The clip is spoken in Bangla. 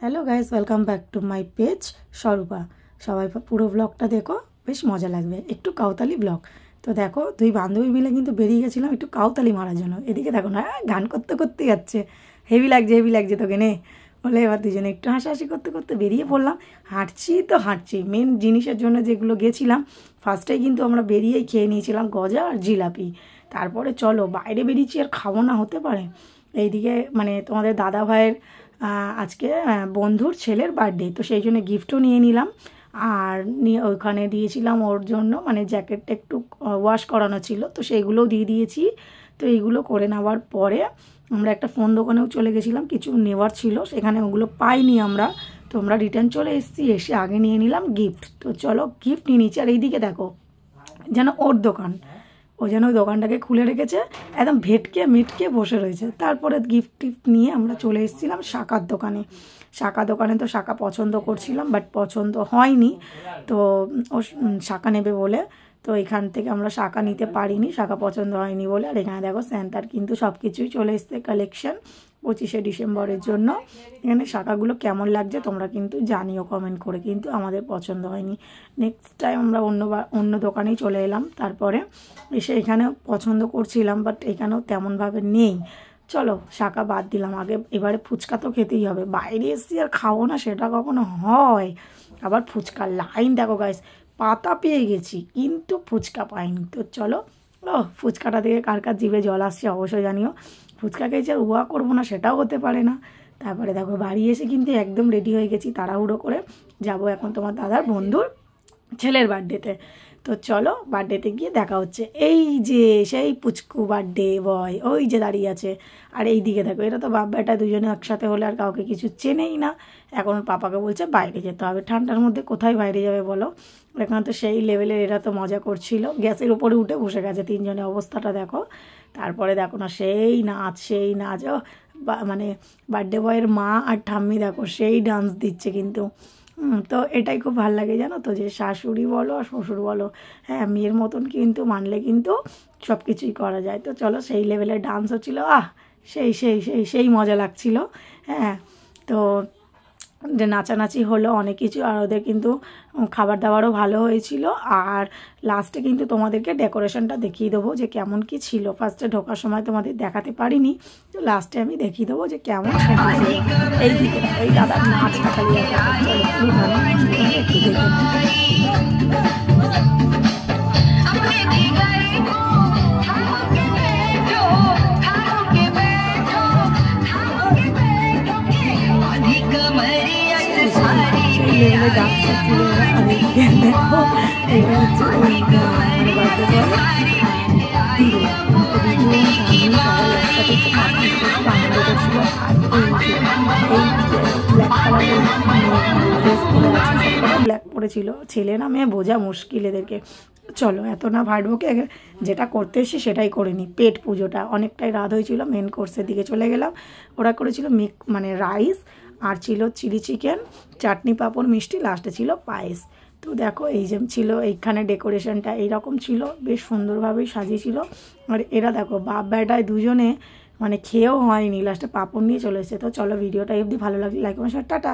Hello guys, welcome back to my page Swarupa. সবাই পুরো ব্লগটা দেখো, বেশ মজা লাগবে। একটু কাউতালি ব্লগ। তো দেখো, দুই বান্ধবী মিলে কিন্তু বেরিয়ে গেছিলাম একটু কাউতালি মারার জন্য। এদিকে দেখো না, গান করতে করতে যাচ্ছে। হেভি লাগছে তোকে নে বলে এবার দুজনে একটু হাসাহাসি করতে করতে বেরিয়ে পড়লাম। হাঁটছি মেন জিনিসের জন্য যেগুলো গেছিলাম, ফার্স্টেই কিন্তু আমরা বেরিয়েই খেয়ে নিয়েছিলাম গজা আর জিলাপি। তারপরে চলো বাইরে বেরিয়েছি, আর খাবো না হতে পারে। এইদিকে মানে তোমাদের দাদা ভাইয়ের আজকে বন্ধুর ছেলের বার্থডে, তো সেই জন্য গিফটও নিয়ে নিলাম। আর নিয়ে ওইখানে দিয়েছিলাম ওর জন্য, মানে জ্যাকেটটা একটু ওয়াশ করানো ছিল, তো সেইগুলোও দিয়ে দিয়েছি। তো এইগুলো করে নেওয়ার পরে আমরা একটা ফোন দোকানেও চলে গেছিলাম, কিছু নেওয়ার ছিল, সেখানে ওগুলো পাইনি আমরা। তো আমরা রিটার্ন চলে এসেছি, এসে আগে নিয়ে নিলাম গিফট। তো চলো গিফট নিয়ে নিচ্ছি। আর এইদিকে দেখো, যেন ওর দোকান, ও যেন ওই দোকানটাকে খুলে রেখেছে, একদম মিটকে বসে রয়েছে। তারপরে গিফট টিফট নিয়ে আমরা চলে এসেছিলাম শাকার দোকানে। তো শাকা পছন্দ করছিলাম, বাট পছন্দ হয়নি। তো ও শাকা নেবে বলে, তো এখান থেকে আমরা শাকা নিতে পারিনি, শাকা পছন্দ হয়নি বলে। আর এখানে দেখো স্যান্টার কিন্তু সব কিছুই চলে এসছে কালেকশন 25শে ডিসেম্বরের জন্য। এখানে শাকাগুলো কেমন লাগছে তোমরা কিন্তু জানিও কমেন্ট করে, কিন্তু আমাদের পছন্দ হয়নি। নেক্সট টাইম আমরা অন্য দোকানেই চলে এলাম। তারপরে এসে এখানেও পছন্দ করছিলাম, বাট এখানেও তেমনভাবে নেই। চলো শাকা বাদ দিলাম, এবারে ফুচকা তো খেতেই হবে। বাইরে এসছি আর খাবো না সেটা কখনো হয়? আবার ফুচকার লাইন দেখো গাইস, পাতা পেয়ে গেছি কিন্তু ফুচকা পাইনি। তো চলো, ফুচকাটা দেখে কার কার জিভে জল আসছে অবশ্যই জানিও। ফুচকা খেয়েছি আর উয়া করবো না সেটাও হতে পারে না। তারপরে দেখো বাড়ি এসে কিন্তু একদম রেডি হয়ে গেছি, তাড়াহুড়ো করে যাব এখন তোমার দাদার বন্ধুর ছেলের বার্থডেতে। তো চলো বার্থডেতে গিয়ে দেখা হচ্ছে। এই যে সেই পুচকু বার্থডে বয় ওই যে দাঁড়িয়ে আছে। আর এই দিকে দেখো, এটা তো বাপ বেটা দুজনে একসাথে হলে আর কাউকে কিছু চেনেই না। এখন পাপাকে বলছে বাইরে যেতে হবে, ঠান্ডার মধ্যে কোথায় বাইরে যাবে বলো। এখানে তো সেই লেভেলের এরা তো মজা করছিল, গ্যাসের উপরে উঠে বসে গেছে তিনজনের অবস্থাটা দেখো। তারপরে দেখো না, সেই নাচ মানে বার্থডে বয়ের মা আর ঠাম্মি দেখো সেই ডান্স দিচ্ছে কিন্তু। তো এটাই খুব ভালো লাগে জানো তো, যে শাশুড়ি বলো আর শ্বশুর বলো, হ্যাঁ মেয়ের মতন কিন্তু মানলে কিন্তু সব কিছুই করা যায়। তো চলো সেই লেভেলের ডান্স হচ্ছিলো, সেই মজা লাগছিল। হ্যাঁ, তো যে নাচানাচি হলো অনেক কিছু, আর ওদের কিন্তু খাবার দাবারও ভালো হয়েছিল। আর লাস্টে কিন্তু তোমাদেরকে ডেকোরেশনটা দেখিয়ে দেবো যে কেমন কি ছিল। ফার্স্টে ঢোকার সময় তোমাদের দেখাতে পারিনি, তো লাস্টে আমি দেখিয়ে দেবো যে কেমন সেজেছিল। এই দিকে এই দাদার নাচটা খালি একটু দেখে ডান্স করছিল। আর দেখো এটা হচ্ছে মানে বার্থডে বয় দিদি, দিদি সবাই একসাথে খুব নাচনাচি করছিল, আনন্দ করছিল। আর ব্ল্যাক কালারের ড্রেস পরে আছে, সবকটা ব্ল্যাক পরেছিল। ছেলে না মেয়ে বোঝা মুশকিল এদেরকে। চলো এত না ভাটবুকে, যেটা করতে এসেছি সেটাই করে নিই। পেট পুজোটা অনেকটাই রাত হয়েছিল, মেন কোর্সের দিকে চলে গেলাম। ওরা করেছিল মানে রাইস, আর ছিল চিলি চিকেন, চাটনি পাঁপড় মিষ্টি, লাস্টে ছিল পায়েস। তো দেখো এই যে ছিল এইখানে ডেকোরেশনটা এইরকম ছিল, বেশ সুন্দরভাবেই সাজিয়েছিল। আর এরা দেখো বাপ বেটায় দুজনে মানে খেয়েও হয়নি, লাস্টে পাঁপড় নিয়ে চলে এসেছে। তো চলো ভিডিওটা অবধি ভালো লাগলে লাইক কমেন্ট শেয়ার, টাটা।